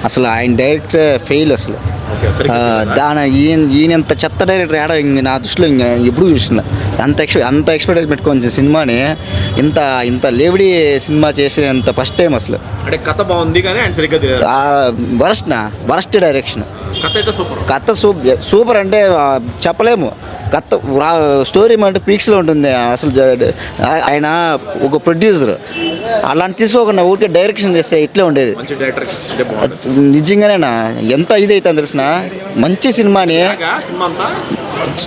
అసలు ఆయన direct fail అసలు. ఈయన ఎంత చెత్త డైరెక్టర్ ఏడా నా దృష్టిలో ఇంకా ఎప్పుడు చూస్తున్నా. అంత ఎక్స్పెక్ట్ పెట్టుకోవచ్చు సినిమాని. ఇంత ఇంత లేవిడి సినిమా చేసేంత ఫస్ట్ టైం అసలు. అంటే కథ బాగుంది కానీ ఆయన సరిగ్గా వరస్ట్ డైరెక్షన్. కథ సూపర్ అంటే చెప్పలేము. కథ స్టోరీ అంటే పీక్స్లో ఉంటుంది అసలు. ఆయన ఒక ప్రొడ్యూసర్ అలాంటి తీసుకోకుండా ఊరికే డైరెక్షన్ చేస్తే ఇట్లే ఉండేది. నిజంగానేనా ఎంత ఇది అవుతుంది తెలిసిన మంచి సినిమాని.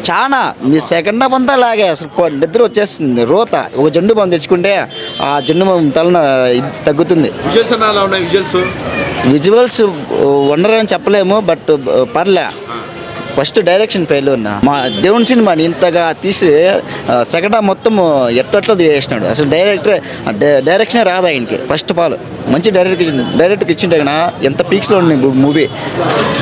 చాలా మీ సెకండ్ హాఫ్ అంతా లాగే అసలు నిద్ర వచ్చేస్తుంది. రోత ఒక జెండు బాంబు తెచ్చుకుంటే ఆ జెండు బాంబు తలన తగ్గుతుంది. విజువల్స్ వండర్ అని చెప్పలేము, బట్ పర్లే. ఫస్ట్ డైరెక్షన్ ఫెయిల్ ఉన్నా. మా దేవుని సినిమాని ఇంతగా తీసి సెకండ్ హాఫ్ మొత్తం ఎట్లా చేసినాడు అసలు. డైరెక్షనే రాదు ఆయనకి. ఫస్ట్ ఆఫ్ ఆల్ మంచి డైరెక్టర్కి ఇచ్చింటే కన్నా ఎంత పీక్స్లో ఉంది మూవీ.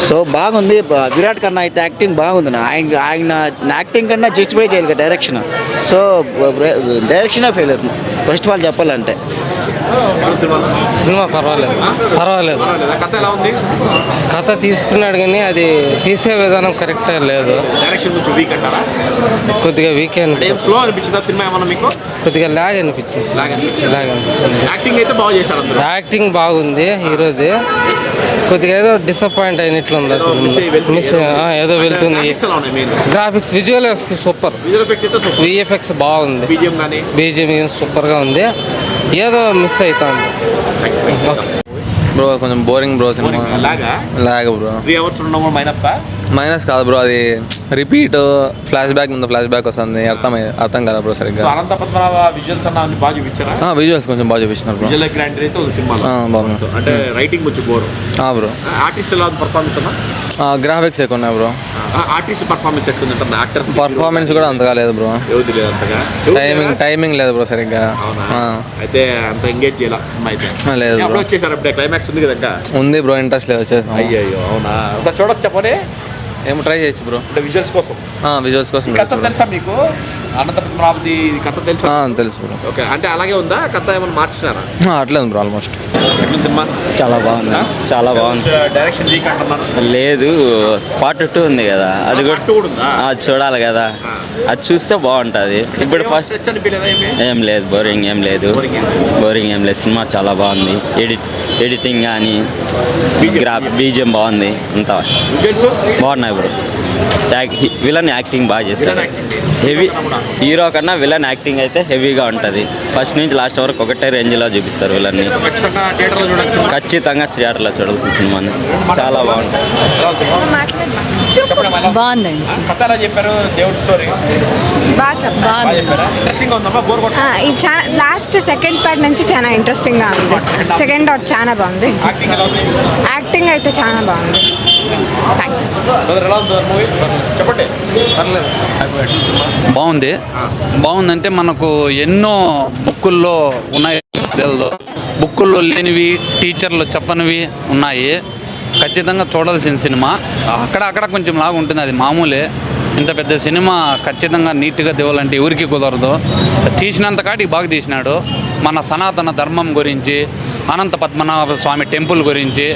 సో బాగుంది. విరాట్ కన్నా అయితే యాక్టింగ్ బాగుంది. ఆయన యాక్టింగ్ కన్నా జస్టిఫై చేయాలి డైరెక్షన్. సో డైరెక్షనే ఫెయిల్ అవుతుంది ఫస్ట్ ఆఫ్ ఆల్ చెప్పాలంటే. సినిమా పర్వాలేదు. కథ తీసుకున్నాడు కానీ అది తీసే విధానం కరెక్ట్ లేదు. కొద్దిగా వీక్ కొద్దిగా లాగ్ అనిపించింది. యాక్టింగ్ బాగుంది హీరోది. కొద్దిగా ఏదో డిసప్పాయింట్ అయినట్లుంది. మిస్ ఏదో వెళ్తుంది. Graphics visual effects super. VFX బాగుంది. బీజిఎం సూపర్గా ఉంది. ఏదో మిస్ అవుతుంది బ్రో. కొంచెం బోరింగ్ బ్రో సినిమా. Lag bro. 3 hours మైనస్ కాదు బ్రో, అది రిపీట్ ఫ్లాష్ బ్యాక్ వస్తుంది. అర్థం కదా బ్రో సరిగ్గా. అనంత పద్మనాభ విజువల్స్ అన్న బాగా చూపించారా? విజువల్స్ కొంచెం బాగా చూపించినారు బ్రో. విజువల్ గ్రాండ్ అయితే సినిమా బాగుంది. అంటే రైటింగ్ కొంచెం బోర్ బ్రో. ఆర్టిస్ట్ ఎలా పర్ఫార్మెన్స్ అన్న? గ్రాఫిక్స్ ఎక్కువ ఉన్నాయి బ్రో. ఆర్టిస్ట్ పర్ఫార్మెన్స్ ఎట్లుంది? యాక్టర్స్ పర్ఫార్మెన్స్ కూడా అంతగా లేదు బ్రో. టైమింగ్ లేదు బ్రో సరిగ్గా. అయితే అంత ఎంగేజ్ చేయాల సినిమా అయితే లేదు. వచ్చేసారు అప్పుడే క్లైమాక్స్ ఉంది కదా? ఉంది బ్రో, ఇంట్రెస్ట్ లేదు వచ్చేసి. అయ్యో అవునా? చూడొచ్చు చెప్పనే. ఏమో ట్రై చేయొచ్చు బ్రో. విజువల్స్ కోసం కథ తెలుసా మీకు? అనంత పద్మనాభది కథ తెలుసా? తెలుసు బ్రో. ఓకే, అంటే అలాగే ఉందా? కథ ఏమైనా మార్చినారా? అట్లేదు బ్రో. ఆల్మోస్ట్ సినిమా చాలా బాగుంది. డైరెక్షన్ వీక్ అంటున్నారు. లేదు, పార్ట్ 2 ఉంది కదా, అది కూడా చూడాలి కదా. అది చూస్తే బాగుంటుంది. ఇప్పుడు ఫస్ట్ ఏం లేదు, బోరింగ్ ఏం లేదు. సినిమా చాలా బాగుంది. ఎడిటింగ్ కానీ బీజిఎం బాగుంది. అంతా బాగున్నాయి బ్రో. విలన్ యాక్టింగ్ బాగా చేశారు. హెవీ హీరో కన్నా విలన్ యాక్టింగ్ అయితే హెవీగా ఉంటుంది. ఫస్ట్ నుంచి లాస్ట్ వరకు ఒకటే రేంజ్లో చూపిస్తారు విలన్ని. ఖచ్చితంగా థియేటర్లో చూడాల్సిన సినిమాని. చాలా బాగుంటుంది. బాగుందండి. లాస్ట్ సెకండ్ పార్ట్ నుంచి చాలా ఇంట్రెస్టింగ్గా ఉంది. సెకండ్ హాఫ్ చాలా బాగుంది. యాక్టింగ్ అయితే చాలా బాగుంది. బాగుందంటే మనకు ఎన్నో బుక్కుల్లో ఉన్నాయి. బుక్కుల్లో లేనివి, టీచర్లు చెప్పనివి ఉన్నాయి. ఖచ్చితంగా చూడాల్సిన సినిమా. అక్కడ కొంచెం లాగా ఉంటుంది, అది మామూలే. ఇంత పెద్ద సినిమా ఖచ్చితంగా నీట్గా తీయాలంటే ఎవరికి కుదరదు. తీసినంత కాటికి బాగా తీసినాడు. మన సనాతన ధర్మం గురించి, అనంత పద్మనాభ స్వామి టెంపుల్ గురించి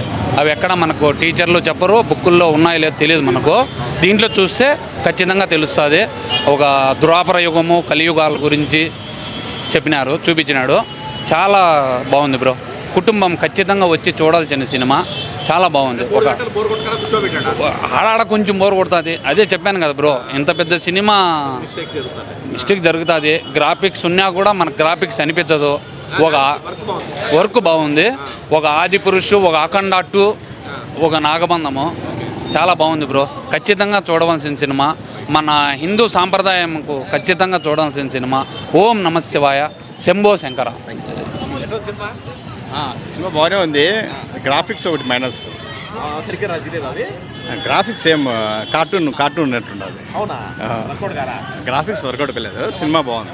అవి ఎక్కడ మనకు టీచర్లు చెప్పరు, బుక్కుల్లో ఉన్నాయో లేదో తెలియదు మనకు. దీంట్లో చూస్తే ఖచ్చితంగా తెలుస్తుంది. ఒక ద్వాపర యుగము, కలియుగాల గురించి చూపించినాడు. చాలా బాగుంది బ్రో. కుటుంబం ఖచ్చితంగా వచ్చి చూడాల్సిన సినిమా. చాలా బాగుంది. ఒక ఆడాడ కొంచెం బోర్ కొడుతుంది. అదే చెప్పాను కదా బ్రో, ఇంత పెద్ద సినిమా మిస్టేక్ జరుగుతుంది. గ్రాఫిక్స్ ఉన్నా కూడా మనకు గ్రాఫిక్స్ అనిపించదు. ఒక వర్క్ బాగుంది. ఒక ఆది పురుషు, ఒక అఖండ 2, ఒక నాగబంధము చాలా బాగుంది బ్రో. ఖచ్చితంగా చూడవలసిన సినిమా. మన హిందూ సాంప్రదాయంకు ఖచ్చితంగా చూడాల్సిన సినిమా. ఓం నమ శివాయ, శంభో శంకర. సినిమా బాగానే ఉంది. గ్రాఫిక్స్ ఒకటి మైనస్. గ్రాఫిక్స్ ఏం కార్టూన్ ఉన్నట్టుండదు. గ్రాఫిక్స్ వర్కౌట్ కాలేదు. సినిమా బాగుంది.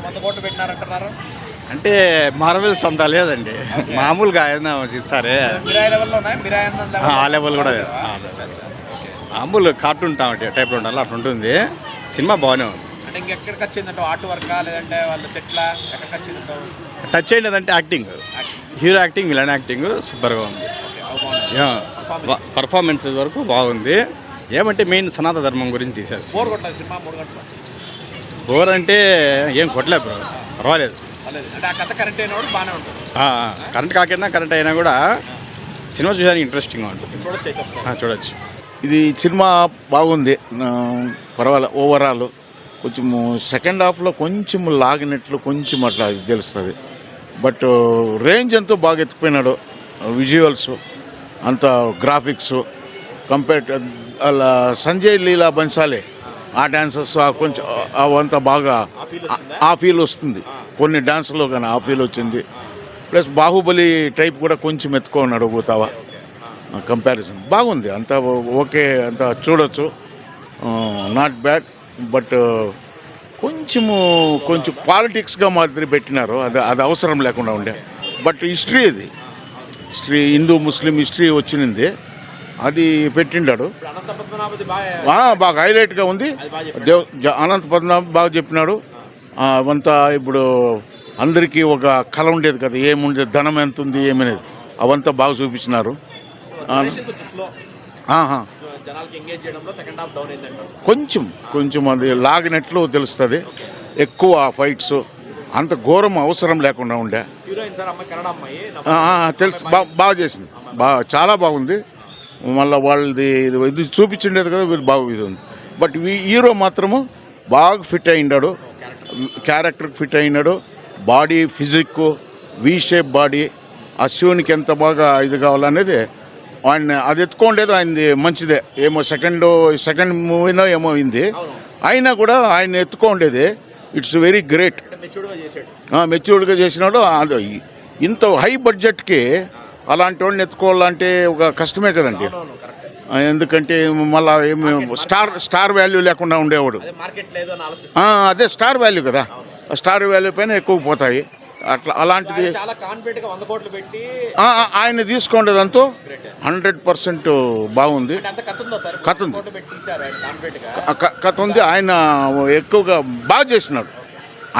అంటే మార్వెల్స్ అంతా లేదండి, మామూలుగా ఏదైనా ఇచ్చారే. ఆ లెవెల్ కూడా మామూలు కార్టూన్ టైప్లో ఉండాలి, అట్లా ఉంటుంది. సినిమా బాగానే ఉంది. టచ్ అయినదంటే acting, hero acting, villain acting సూపర్గా ఉంది. పర్ఫార్మెన్స్ వరకు బాగుంది. ఏమంటే మెయిన్ సనాతన ధర్మం గురించి తీసేసి బోర్ కొట్టలేదు సినిమా 3 గంటలు. బోర్ అంటే ఏం కొట్టలేదు బ్రో, పర్వాలేదు. అంటే ఆ కథ కరెక్ట్ అయినవాడు బాగానే ఉంటుంది. కరెంట్ కాకపోయినా కరెంట్ అయినా కూడా సినిమా చూడడానికి ఇంట్రెస్టింగ్గా ఉంటుంది. చూడొచ్చు అయితే ఒకసారి. చూడొచ్చు. ఇది సినిమా బాగుంది, పర్వాలేదు. ఓవరాల్ కొంచెము సెకండ్ హాఫ్లో కొంచెం లాగినట్లు కొంచెం అట్లా తెలుస్తుంది. బట్ రేంజ్ ఎంతో బాగా ఎత్తుకుపోయినాడు. విజువల్స్ అంత గ్రాఫిక్స్ కంపేర్ అలా సంజయ్ లీలా బన్సాలే ఆ డాన్సర్స్ కొంచెం అవంతా బాగా ఆ ఫీల్ వస్తుంది. కొన్ని డాన్స్లో కానీ ఆ ఫీల్ వచ్చింది. ప్లస్ బాహుబలి టైప్ కూడా కొంచెం ఎత్తుకున్నాడు పోతావా కంపారిజన్. బాగుంది, అంతా ఓకే, అంతా చూడొచ్చు, నాట్ బ్యాడ్. బట్ కొంచెం పాలిటిక్స్గా మాదిరి పెట్టినారు, అది అవసరం లేకుండా ఉండే. But history Hindu Muslim history వచ్చింది, అది పెట్టిండాడు. అనంత పద్మనాభది బాగా బాగా హైలైట్గా ఉంది. అనంత పద్మనాభ బాగా చెప్పినాడు. అవంతా ఇప్పుడు అందరికీ ఒక కళ ఉండేది కదా, ఏముండేది, ధనం ఎంత ఉంది ఏమనేది, అవంతా బాగా చూపించినారు. స్లో జనాలకి ఎంగేజ్ చేయడంలో సెకండ్ హాఫ్ డౌన్ అయిందంట. కొంచెం అది లాగినట్లు తెలుస్తుంది. ఎక్కువ ఫైట్స్ అంత ఘోరం అవసరం లేకుండా ఉండే. హీరోయిన్ సార్ అమ్మాయి కన్నడ అమ్మాయి తెలుసు, బాగా చేసింది, చాలా బాగుంది. మళ్ళీ వాళ్ళది ఇది చూపించిండేది కదా, వీళ్ళు బాగా ఇది ఉంది. బట్ హీరో మాత్రము బాగా ఫిట్ అయ్యిండాడు, క్యారెక్టర్కి ఫిట్ అయినాడు. Body physique V shape body, ఆ శివునికి ఎంత బాగా ఇది కావాలనేది ఆయన అది ఎత్తుకోండేది ఆయనది మంచిదే. ఏమో సెకండ్ మూవీనో ఏమో అయింది, అయినా కూడా ఆయన ఎత్తుకోండేది ఇట్స్ వెరీ గ్రేట్. మెచ్యూర్డ్గా చేసినాడు. ఇంత హై బడ్జెట్కి అలాంటి వాడిని ఎత్తుకోవాలంటే ఒక కష్టమే కదండి. ఎందుకంటే మళ్ళీ స్టార్ వాల్యూ లేకుండా ఉండేవాడు. అదే స్టార్ వాల్యూ కదా, స్టార్ వాల్యూ పైన ఎక్కువ పోతాయి. అట్లా అలాంటిది ఆయన తీసుకోండేదంతా 100% బాగుంది. కథ ఉంది. ఆయన ఎక్కువగా బాగా చేసినాడు.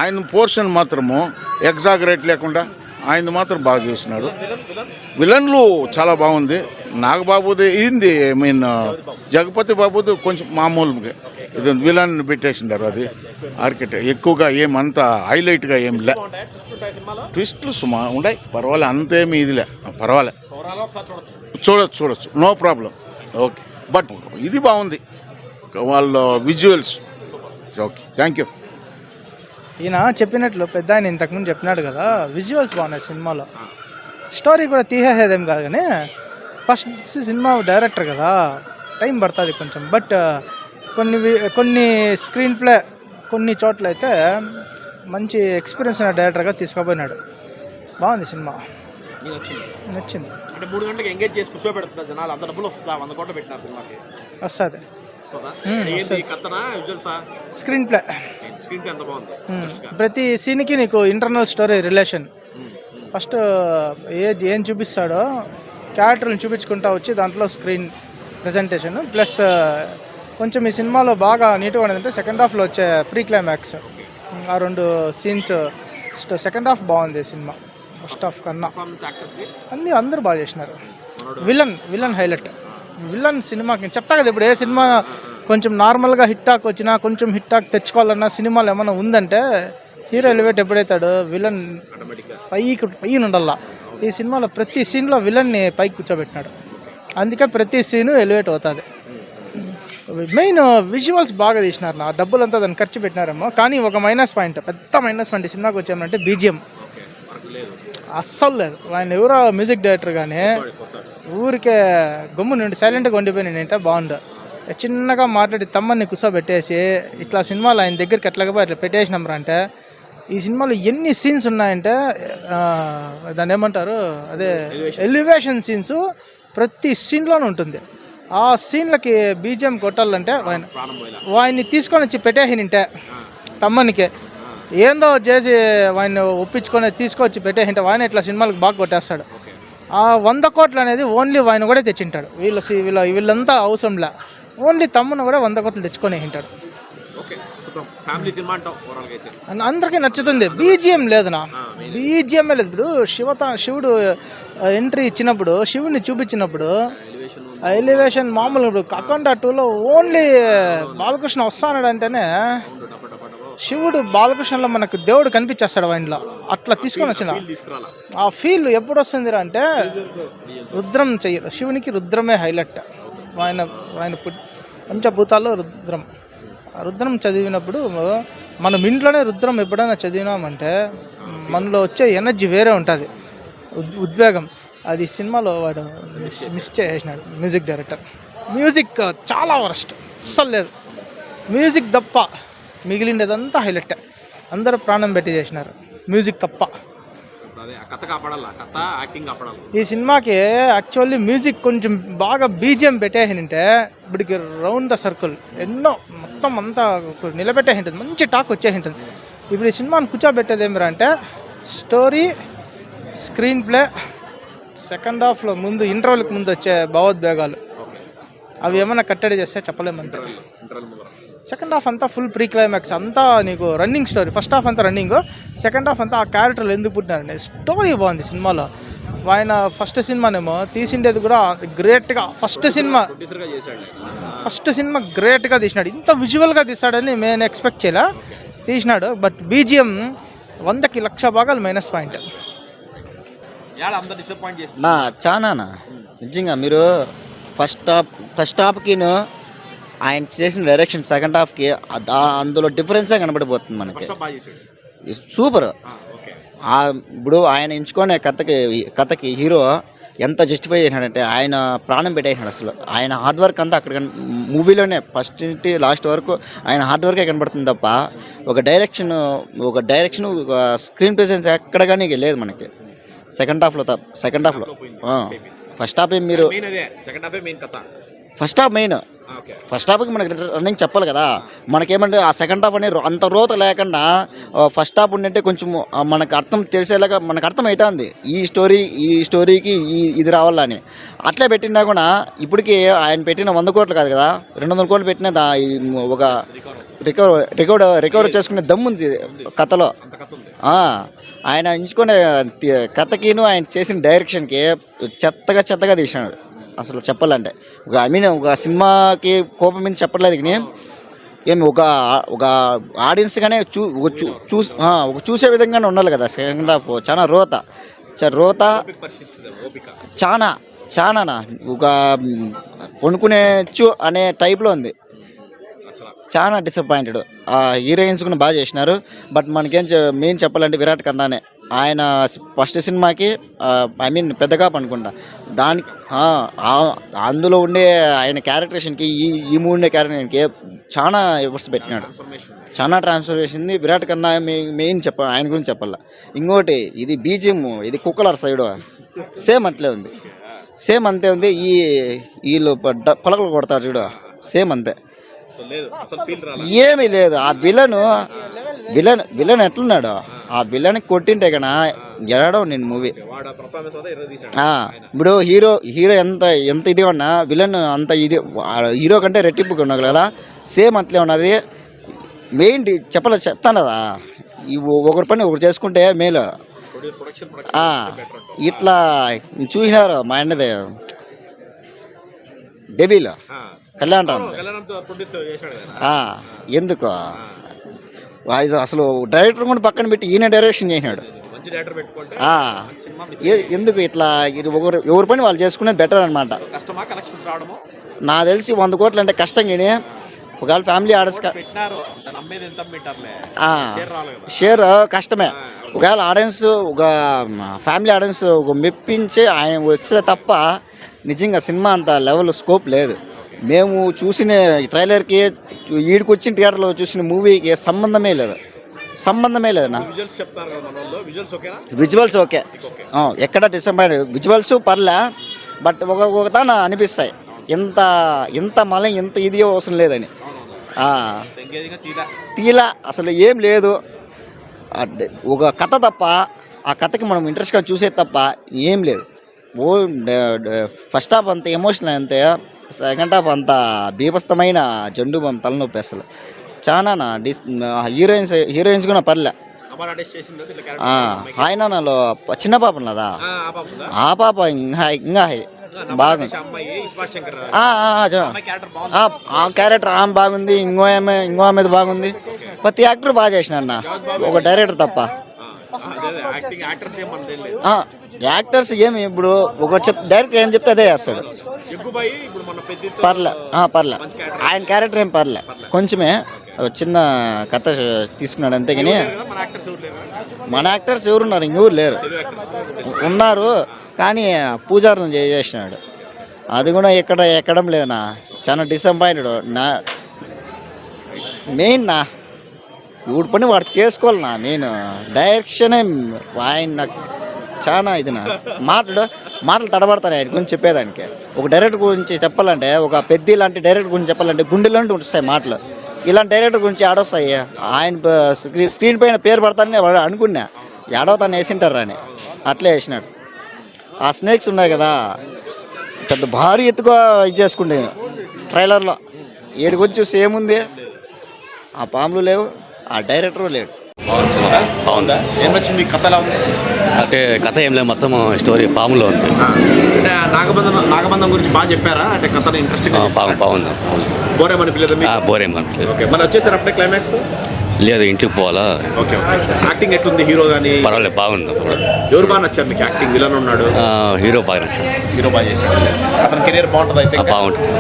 ఆయన పోర్షన్ మాత్రము ఎగ్జాగరేట్ లేకుండా ఆయన మాత్రం బాగా చేసినాడు. విలన్లు చాలా బాగుంది. నాగబాబుది ఇది మీన్ జగపతి బాబుది కొంచెం మామూలుగా ఇది విలన్ పెట్టేసినారు. అది ఆర్కిటెక్ట్ ఎక్కువగా ఏమంతా హైలైట్గా ఏం లే. ట్విస్ట్లు ఉన్నాయి, పర్వాలే, అంతేమీ ఇదిలే, పర్వాలే, చూడొచ్చు, నో ప్రాబ్లం. ఓకే, బట్ ఇది బాగుంది, వాళ్ళ విజువల్స్. Okay, thank you. ఈయన చెప్పినట్లు పెద్ద ఆయన ఇంతకుముందు చెప్పినాడు కదా, విజువల్స్ బాగున్నాయి సినిమాలో. స్టోరీ కూడా తీసేసేదేం కాదు, కానీ ఫస్ట్ సినిమా డైరెక్టర్ కదా, టైం పడుతుంది కొంచెం. బట్ కొన్ని స్క్రీన్ ప్లే కొన్ని చోట్ల అయితే మంచి ఎక్స్పీరియన్స్ ఉన్న డైరెక్టర్గా తీసుకుపోయినాడు. బాగుంది సినిమా, నచ్చింది. అంటే 3 గంటలకు ఎంగేజ్ చేసి కూర్చోబెడుతున్నారు జనాలు. అంత డబ్బులు వస్తుందా? 100 కోట్లు పెట్టినారు సినిమాకి. వస్తుంది. స్క్రీన్ ప్లే ఎంత బాగుంది. ప్రతి సీన్కి నీకు ఇంటర్నల్ స్టోరీ రిలేషన్. ఫస్ట్ ఏం చూపిస్తాడో క్యారెక్టర్ని చూపించుకుంటా వచ్చి దాంట్లో స్క్రీన్ ప్రజెంటేషన్ ప్లస్ కొంచెం ఈ సినిమాలో బాగా నీట్గా ఉండేదంటే సెకండ్ హాఫ్లో వచ్చే ప్రీ క్లైమాక్స్, ఆ 2 సీన్స్. సెకండ్ హాఫ్ బాగుంది సినిమా ఫస్ట్ హాఫ్ కన్నా. అందరూ బాగా చేసినారు. Villain highlight. విలన్ సినిమాకి చెప్తా కదా, ఇప్పుడు ఏ సినిమా కొంచెం నార్మల్గా హిట్ టాక్ వచ్చినా కొంచెం హిట్ టాక్ తెచ్చుకోవాలన్నా సినిమాలు ఏమైనా ఉందంటే హీరో ఎలివేట్ ఎప్పుడైతాడు విలన్ పైకి ఉండాలా. ఈ సినిమాలో ప్రతి సీన్లో విలన్ని పైకి కూర్చోబెట్టినాడు, అందుకే ప్రతి సీను ఎలివేట్ అవుతుంది. మెయిన్ విజువల్స్ బాగా తీసినారు. నా డబ్బులంతా దాన్ని ఖర్చు పెట్టినారేమో, కానీ ఒక మైనస్ పాయింట్, పెద్ద మైనస్ పాయింట్ ఈ సినిమాకి వచ్చామంటే బీజిఎం అస్సలు లేదు. ఆయన ఎవరో మ్యూజిక్ డైరెక్టర్ కానీ ఊరికే గమ్ము నుండి సైలెంట్గా ఉండిపోయి నేనంటే బాగుండు. చిన్నగా మాట్లాడి తమ్మని కూర్చోబెట్టేసి ఇట్లా సినిమాలో ఆయన దగ్గరికి ఎట్లాగపోయి అట్లా పెట్టేసినాం అంటే, ఈ సినిమాలో ఎన్ని సీన్స్ ఉన్నాయంటే దాన్ని ఏమంటారు, అదే ఎలివేషన్ సీన్స్ ప్రతి సీన్లోనూ ఉంటుంది. ఆ సీన్లకి బీజిఎం కొట్టాలంటే వాడిని తీసుకొని వచ్చి పెట్టేసినింటే తమ్మనికి ఏందో చేసి వాడిని ఒప్పించుకొని తీసుకొచ్చి పెట్టేసింటే వాడిని ఇట్లా సినిమాలకు బాగా కొట్టేస్తాడు. ఆ 100 కోట్లు అనేది ఓన్లీ వాడిని కూడా తెచ్చింటాడు. వీళ్ళంతా అవసరంలే, ఓన్లీ తమ్మును కూడా 100 కోట్లు తెచ్చుకొని ఉంటాడు. ఓకే చూద్దాం. ఫ్యామిలీ సినిమా అంటావు ఓవరాల్గా అయితే. అందరికీ నచ్చుతుంది. బీజిఎం లేదునా, బీజిఎంఏ లేదు. ఇప్పుడు శివుడు ఎంట్రీ ఇచ్చినప్పుడు, శివుడిని చూపించినప్పుడు ఎలివేషన్ మామూలు. ఇప్పుడు అఖండ 2లో ఓన్లీ బాలకృష్ణ వస్తానంటేనే శివుడు బాలకృష్ణలో మనకు దేవుడు కనిపించేస్తాడు ఆయనలో. అట్లా తీసుకొని వచ్చిన ఆ ఫీల్ ఎప్పుడు వస్తుంది అంటే రుద్రం చెయ్యరు. శివునికి రుద్రమే హైలైట్. ఆయన పంచభూతాల్లో రుద్రం. రుద్రం చదివినప్పుడు మనం ఇంట్లోనే రుద్రం ఎప్పుడైనా చదివినామంటే మనలో వచ్చే ఎనర్జీ వేరే ఉంటుంది, ఉద్వేగం. అది సినిమాలో వాడు మిస్ చేసినాడు మ్యూజిక్ డైరెక్టర్. మ్యూజిక్ చాలా వరస్ట్, అస్సలు లేదు. మ్యూజిక్ తప్ప మిగిలిండేదంతా హైలైట్. అందరూ ప్రాణం పెట్టి చేసినారు, మ్యూజిక్ తప్ప. ఈ సినిమాకి యాక్చువల్లీ మ్యూజిక్ కొంచెం బాగా బీజిఎం పెట్టేసింటే ఇప్పటికి రౌండ్ ద సర్కిల్ ఎన్నో మొత్తం అంతా నిలబెట్టే ఉంటుంది, మంచి టాక్ వచ్చే ఉంటుంది. ఇప్పుడు ఈ సినిమాని కూర్చోబెట్టేది ఏమిరా అంటే స్టోరీ, స్క్రీన్ ప్లే, సెకండ్ హాఫ్లో ముందు ఇంటర్వెల్కి ముందు వచ్చే భావోద్వేగాలు అవి ఏమైనా కట్టడి చేస్తే చెప్పలేమంతే. సెకండ్ హాఫ్ అంతా ఫుల్ ప్రీ క్లైమాక్స్ అంతా నీకు రన్నింగ్ స్టోరీ. ఫస్ట్ హాఫ్ అంతా రన్నింగ్, సెకండ్ హాఫ్ అంతా ఆ క్యారెక్టర్లు ఎందుకు పుట్టినారండి. స్టోరీ బాగుంది సినిమాలో. ఆయన ఫస్ట్ సినిమానేమో తీసిండేది కూడా గ్రేట్గా. ఫస్ట్ సినిమా గ్రేట్గా తీసినాడు. ఇంత విజువల్గా తీస్తాడని నేను ఎక్స్పెక్ట్ చేయలే, తీసినాడు. బట్ బీజిఎం 100కి 1,00,000 భాగాలు మైనస్ పాయింట్. నా చానా నిజంగా మీరు ఫస్ట్ హాఫ్కిను ఆయన చేసిన డైరెక్షన్ సెకండ్ హాఫ్కి అందులో డిఫరెన్సే కనబడిపోతుంది మనకి. సూపర్. ఇప్పుడు ఆయన ఎంచుకునే కథకి హీరో ఎంత జస్టిఫై చేసినాడంటే ఆయన ప్రాణం పెట్టేసినాడు. అసలు ఆయన హార్డ్ వర్క్ అంతా అక్కడ మూవీలోనే ఫస్ట్ నుండి లాస్ట్ వరకు ఆయన హార్డ్ వర్కే కనబడుతుంది తప్ప ఒక డైరెక్షన్ ఒక స్క్రీన్ ప్రెసెన్స్ ఎక్కడ కానీ లేదు మనకి సెకండ్ హాఫ్లో. ఫస్ట్ హాఫ్ మీరు ఫస్ట్ హాఫ్కి మనకి రన్నింగ్ చెప్పాలి కదా. మనకేమంటే ఆ సెకండ్ హాఫ్ అనేది అంత రోత లేకుండా ఫస్ట్ హాఫ్ ఉండింటే కొంచెం మనకు అర్థం తెలిసేలాగా మనకు అర్థం అవుతుంది ఈ స్టోరీకి ఇది రావాలని. అట్లే పెట్టినా కూడా ఇప్పటికీ ఆయన పెట్టిన 100 కోట్లు కాదు కదా, 200 కోట్లు పెట్టిన ఒక రికవర్ చేసుకునే దమ్ము ఉంది కథలో. ఆయన ఎంచుకునే కథకిను ఆయన చేసిన డైరెక్షన్కి చెత్తగా తీసినాడు అసలు చెప్పాలంటే. ఒక సినిమాకి కోపం మీద చెప్పట్లేదు కానీ ఏమి ఒక ఆడియన్స్గానే చూసే విధంగానే ఉండాలి కదా. సెకండ్ హాఫ్ చాలా రోత చాలా ఒక కొనుక్కునేచ్చు అనే టైప్లో ఉంది. చాలా డిసప్పాయింటెడ్. హీరోయిన్స్ కూడా బాగా చేసినారు. బట్ మనకేం మెయిన్ చెప్పాలంటే విరాట్ కర్ణానే. ఆయన ఫస్ట్ సినిమాకి పెద్దగా అనుకుంటా దానికి అందులో ఉండే ఆయన క్యారెక్టరేషన్కి ఈ ఉండే క్యారెక్టర్కి చాలా ఎఫర్ట్స్ పెట్టినాడు, చాలా ట్రాన్స్ఫర్మేషన్. విరాట్ కర్ణా మెయిన్ ఆయన గురించి చెప్పాల. ఇంకోటి ఇది బీజిఎం, ఇది కుక్కలర్ సైడ్ సేమ్ అంతే ఉంది. వీళ్ళు పలకలు కొడతారు చూడు, సేమ్ అంతే, ఏమీ లేదు. ఆ విలన్ ఎట్లున్నాడు, ఆ విలన్ కొట్టింటే కన్నా ఎడడం నేను మూవీ. ఇప్పుడు హీరో ఎంత ఇది ఉన్నా విలన్ అంత ఇది హీరో కంటే రెట్టింపుగా ఉన్నది కదా, సేమ్ అట్లే ఉన్నది. మెయిన్ చెప్తాను కదా, ఒకరి పని ఒకరు చేసుకుంటే మేలు. ఇట్లా చూసినారు మా అన్నది డెవిల్ కళ్యాణ్ రామ్ ఎందుకు అసలు డైరెక్టర్ కూడా పక్కన పెట్టి ఈయన డైరెక్షన్ చేసినాడు. ఎందుకు ఇట్లా ఎవరి పని వాళ్ళు చేసుకునేది బెటర్ అనమాట. నాకు తెలిసి 100 కోట్లు అంటే కష్టం. కానీ ఒకవేళ ఫ్యామిలీ ఆర్డర్స్ షేర్ కష్టమే. ఒకవేళ ఆడియన్స్ ఒక ఫ్యామిలీ ఆడియన్స్ ఒక మెప్పించి ఆయన వస్తే తప్ప నిజంగా సినిమా అంత లెవెల్ స్కోప్ లేదు. మేము చూసిన ట్రైలర్కి ఈడికి వచ్చిన థియేటర్లో చూసిన మూవీకి సంబంధమే లేదన్నా. విజువల్స్ ఓకే, ఎక్కడ డిసప్పాయింట్. విజువల్స్ పర్లే, బట్ ఒక తాన అనిపిస్తాయి ఎంత మళ్ళీ ఎంత ఇది అవసరం లేదని. తీలా అసలు ఏం లేదు. ఒక కథ తప్ప ఆ కథకి మనం ఇంట్రెస్ట్గా చూసేది తప్ప ఏం లేదు. ఫస్ట్ హాఫ్ అంత ఎమోషనల్ అంతే, సెకండ్ హాఫ్ అంతా బీభత్సమైన జండు తలనొప్పి. అసలు చాలా హీరోయిన్స్ కూడా పర్లే. అమర్ ఆర్టిస్ట్ చేసింది ఇట్లా క్యారెక్టర్ ఆయన నాలో చిన్న పాప ఉన్నదా, ఆ పాప ఇంకా బాగుంది. అమ్మాయి ఇస్మార్ట్ శంకర్ క్యారెక్టర్ బాగుంది. ఆ క్యారెక్టర్ ఆమె బాగుంది, ఇంకో ఆమె బాగుంది. ప్రతి యాక్టర్ బాగా చేసిన అన్న, ఒక డైరెక్టర్ తప్ప. యాక్టింగ్ యాక్టర్స్ ఏమన్నా లేదు. యాక్టర్స్ ఏమి ఇప్పుడు ఒక డైరెక్టర్ ఏం చెప్తే అదే చేస్తాడు. జగ్గుబాయి ఇప్పుడు మన పెద్ద పర్లే ఆయన క్యారెక్టర్ ఏం పర్లే, కొంచెమే చిన్న కథ తీసుకున్నాడు అంతేగాని. మన యాక్టర్స్ ఎవరు లేరు. మన యాక్టర్స్ ఎవరున్నారు, ఇంకెవరు లేరు. ఉన్నారు కానీ పూజారులను చేసినాడు, అది కూడా ఎక్కడం లేదన్నా. చాలా డిసప్పాయింటెడ్ నా. మెయిన్ నా ఇప్పుడు పని వాడు చేసుకోవాలన్నా. మెయిన్ డైరెక్షనే ఆయన నాకు చాలా ఇది నా. మాటలు తడబడతాను ఆయన గురించి చెప్పేదానికి. ఒక డైరెక్టర్ గురించి చెప్పాలంటే, ఒక పెద్ద లాంటి డైరెక్టర్ గురించి చెప్పాలంటే గుండెలాంటి వస్తాయి మాటలు. ఇలాంటి డైరెక్టర్ గురించి ఆడొస్తాయి. ఆయన స్క్రీన్ పైన పేరు పడతానని అనుకున్నా, ఏడో తను వేసింటారు అని అట్లే వేసినాడు. ఆ స్నేక్స్ ఉన్నాయి కదా, పెద్ద భారీ ఎత్తుగా ఇది చేసుకుంటే ట్రైలర్లో ఏడుకి వచ్చి చూసి ఏముంది, ఆ పాములు లేవు, ఆ డైరెక్టర్ లేడు. బాగుందా? ఏం నచ్చింది మీకు? కథ ఎలా ఉంది? అంటే కథ ఏం లేదు, మొత్తం స్టోరీ పాములో ఉంది. అంటే నాగబంధం గురించి బాగా చెప్పారా? అంటే కథ ఇంట్రెస్టింగ్ బాగుంది. బోరేమనిపించలేదు మీకు? బోరేమనిపించలేదు. ఓకే, మన వచ్చేసారు అప్పుడే క్లైమాక్స్? లేదు, ఇంటికి పోవాలా. ఓకే, యాక్టింగ్ ఎట్లుంది హీరో కానీ? పర్వాలేదు, బాగుంది. ఎవరు బాగా నచ్చారు మీకు? యాక్టింగ్ విలన్ ఉన్నాడు, హీరో బాగా నచ్చాడు. హీరో బాగా చేశాడు. అతని కెరీర్ బాగుంటుంది అయితే? బాగుంటుంది.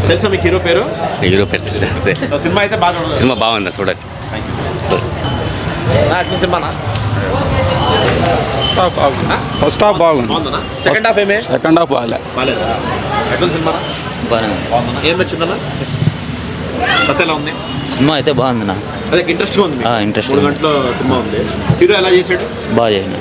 తెలుసా మీకు హీరో పేరు? హీరో పేరు తెలియదు. సినిమా అయితే బాగా ఉంటుంది. సినిమా బాగుంది, చూడచ్చు. అట్లా సినిమానా? ఫస్ట్ హాఫ్ బాగుంది. బాగుందన్నా? సెకండ్ హాఫ్ ఏమే? సెకండ్ హాఫ్ బాగాలే. బాగాలేదా? ఎట్లా సినిమానా? బాగుందన్నా? ఏం నచ్చిందన్నా? కథ ఎలా ఉంది? సినిమా అయితే బాగుంది నా. అదే ఇంట్రెస్ట్గా ఉంది. ఇంట్రెస్ట్. 3 గంటల సినిమా ఉంది. హీరో ఎలా చేశాడు? బాగా చేయండి.